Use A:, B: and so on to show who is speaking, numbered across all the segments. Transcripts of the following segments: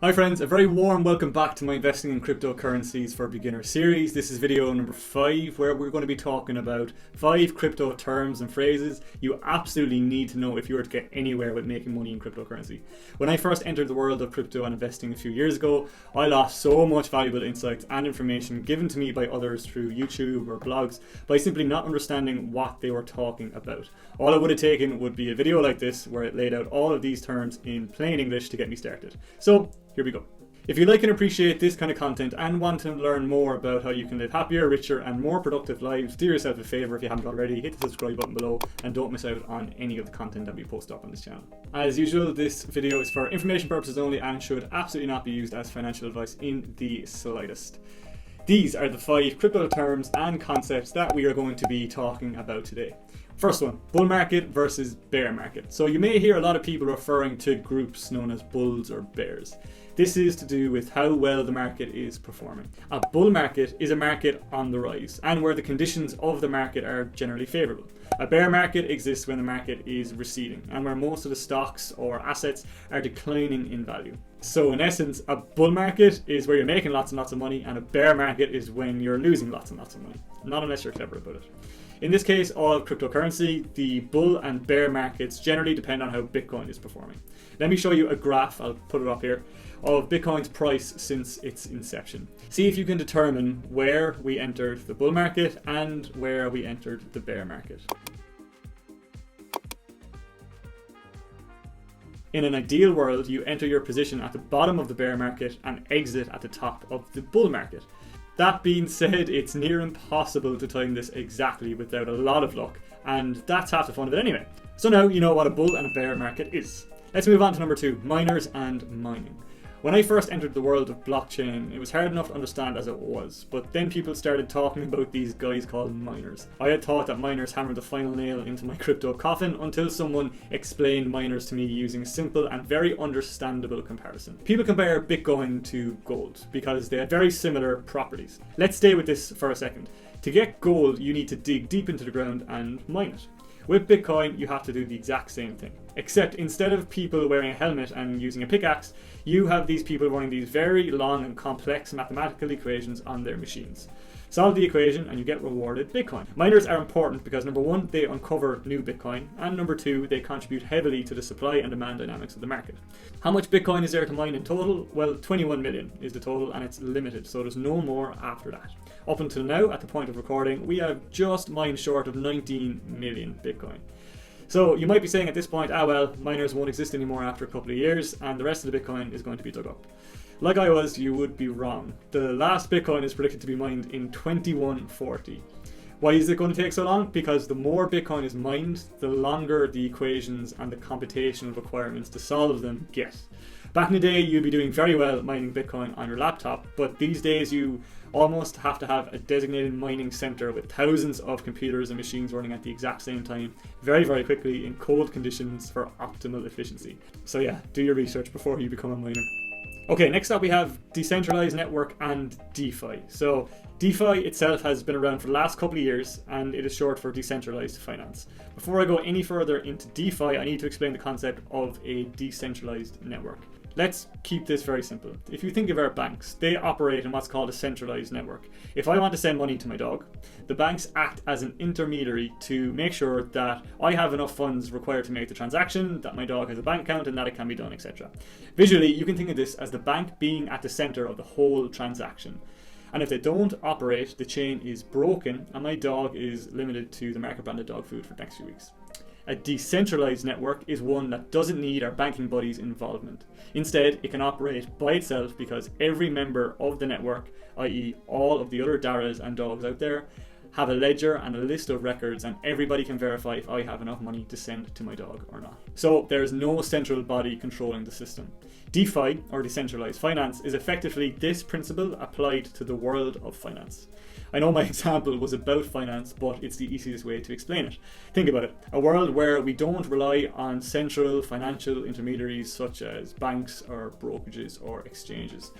A: Hi friends, a very warm welcome back to my Investing in Cryptocurrencies for Beginners series. This is video number 5 where we're going to be talking about 5 crypto terms and phrases you absolutely need to know if you were to get anywhere with making money in cryptocurrency. When I first entered the world of crypto and investing a few years ago, I lost so much valuable insights and information given to me by others through YouTube or blogs by simply not understanding what they were talking about. All it would have taken would be a video like this where it laid out all of these terms in plain English to get me started. So here we go. If you like and appreciate this kind of content and want to learn more about how you can live happier, richer and more productive lives, do yourself a favour if you haven't already, hit the subscribe button below and don't miss out on any of the content that we post up on this channel. As usual, this video is for information purposes only and should absolutely not be used as financial advice in the slightest. These are the 5 crypto terms and concepts that we are going to be talking about today. First one, bull market versus bear market. So you may hear a lot of people referring to groups known as bulls or bears. This is to do with how well the market is performing. A bull market is a market on the rise and where the conditions of the market are generally favourable. A bear market exists when the market is receding and where most of the stocks or assets are declining in value. So in essence, a bull market is where you're making lots and lots of money, and a bear market is when you're losing lots and lots of money. Not unless you're clever about it. In this case, all cryptocurrency, the bull and bear markets generally depend on how Bitcoin is performing. Let me show you a graph, I'll put it up here, of Bitcoin's price since its inception. See if you can determine where we entered the bull market and where we entered the bear market. In an ideal world, you enter your position at the bottom of the bear market and exit at the top of the bull market. That being said, it's near impossible to time this exactly without a lot of luck, and that's half the fun of it anyway. So now you know what a bull and a bear market is. Let's move on to number 2, miners and mining. When I first entered the world of blockchain, it was hard enough to understand as it was, but then people started talking about these guys called miners. I had thought that miners hammered the final nail into my crypto coffin until someone explained miners to me using a simple and very understandable comparison. People compare Bitcoin to gold because they have very similar properties. Let's stay with this for a second. To get gold, you need to dig deep into the ground and mine it. With Bitcoin, you have to do the exact same thing. Except instead of people wearing a helmet and using a pickaxe, you have these people running these very long and complex mathematical equations on their machines. Solve the equation and you get rewarded Bitcoin. Miners are important because number 1, they uncover new Bitcoin, and number 2, they contribute heavily to the supply and demand dynamics of the market. How much Bitcoin is there to mine in total? Well, 21 million is the total, and it's limited, so there's no more after that. Up until now, at the point of recording, we have just mined short of 19 million Bitcoin. So you might be saying at this point, well, miners won't exist anymore after a couple of years and the rest of the Bitcoin is going to be dug up. Like I was, you would be wrong. The last Bitcoin is predicted to be mined in 2140. Why is it going to take so long? Because the more Bitcoin is mined, the longer the equations and the computational requirements to solve them get. Back in the day, you'd be doing very well mining Bitcoin on your laptop, but these days you almost have to have a designated mining center with thousands of computers and machines running at the exact same time, very, very quickly in cold conditions for optimal efficiency. So yeah, do your research before you become a miner. Okay, next up we have decentralized network and DeFi. So DeFi itself has been around for the last couple of years and it is short for decentralized finance. Before I go any further into DeFi, I need to explain the concept of a decentralized network. Let's keep this very simple. If you think of our banks, they operate in what's called a centralized network. If I want to send money to my dog, the banks act as an intermediary to make sure that I have enough funds required to make the transaction, that my dog has a bank account and that it can be done, etc. Visually, you can think of this as the bank being at the center of the whole transaction. And if they don't operate, the chain is broken and my dog is limited to the market branded dog food for the next few weeks. A decentralized network is one that doesn't need our banking buddies' involvement. Instead, it can operate by itself because every member of the network, i.e. all of the other Darraghs and dogs out there, have a ledger and a list of records, and everybody can verify if I have enough money to send to my dog or not. So there is no central body controlling the system. DeFi, or decentralized finance, is effectively this principle applied to the world of finance. I know my example was about finance, but it's the easiest way to explain it. Think about it. A world where we don't rely on central financial intermediaries such as banks or brokerages or exchanges.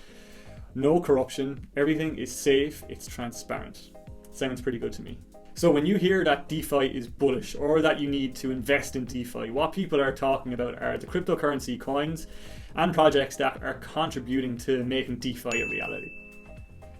A: No corruption, everything is safe, it's transparent. Sounds pretty good to me. So when you hear that DeFi is bullish or that you need to invest in DeFi, what people are talking about are the cryptocurrency coins and projects that are contributing to making DeFi a reality.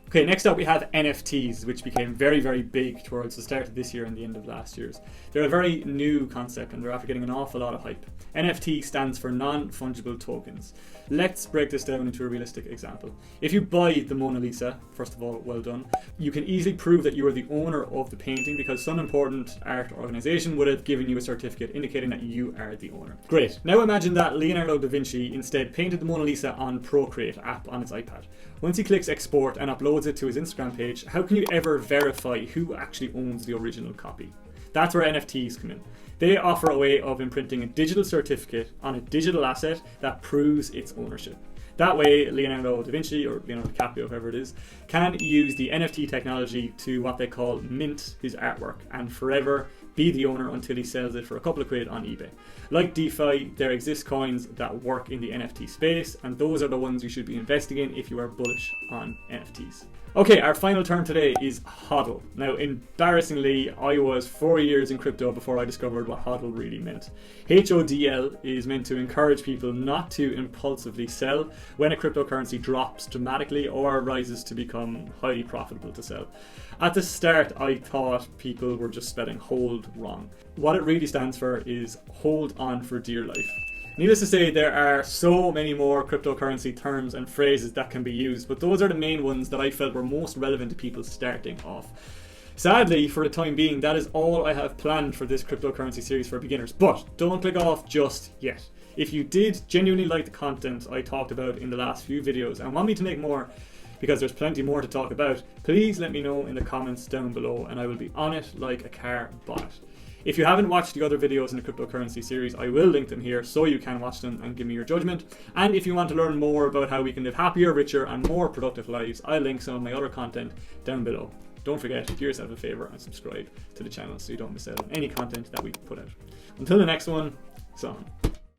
A: Okay, next up we have NFTs, which became very, very big towards the start of this year and the end of last year's. They're a very new concept and they're after getting an awful lot of hype. NFT stands for non-fungible tokens. Let's break this down into a realistic example. If you buy the Mona Lisa, first of all, well done, you can easily prove that you are the owner of the painting because some important art organization would have given you a certificate indicating that you are the owner. Great. Now imagine that Leonardo da Vinci instead painted the Mona Lisa on Procreate app on his iPad. Once he clicks export and uploads it to his Instagram page, how can you ever verify who actually owns the original copy? That's where NFTs come in. They offer a way of imprinting a digital certificate on a digital asset that proves its ownership. That way, Leonardo da Vinci, or Leonardo DiCaprio, whoever it is, can use the NFT technology to what they call mint his artwork and forever be the owner until he sells it for a couple of quid on eBay. Like DeFi, there exist coins that work in the NFT space, and those are the ones you should be investing in if you are bullish on NFTs. Okay, our final term today is HODL. Now, embarrassingly, I was 4 years in crypto before I discovered what HODL really meant. HODL is meant to encourage people not to impulsively sell when a cryptocurrency drops dramatically or rises to become highly profitable to sell. At the start, I thought people were just spelling hold wrong. What it really stands for is hold on for dear life. Needless to say, there are so many more cryptocurrency terms and phrases that can be used, but those are the main ones that I felt were most relevant to people starting off. Sadly, for the time being, that is all I have planned for this cryptocurrency series for beginners, but don't click off just yet. If you did genuinely like the content I talked about in the last few videos and want me to make more, because there's plenty more to talk about, please let me know in the comments down below and I will be on it like a car bonnet. If you haven't watched the other videos in the cryptocurrency series, I will link them here so you can watch them and give me your judgment. And if you want to learn more about how we can live happier, richer and more productive lives, I'll link some of my other content down below. Don't forget to do yourself a favour and subscribe to the channel so you don't miss out on any content that we put out. Until the next one, so on.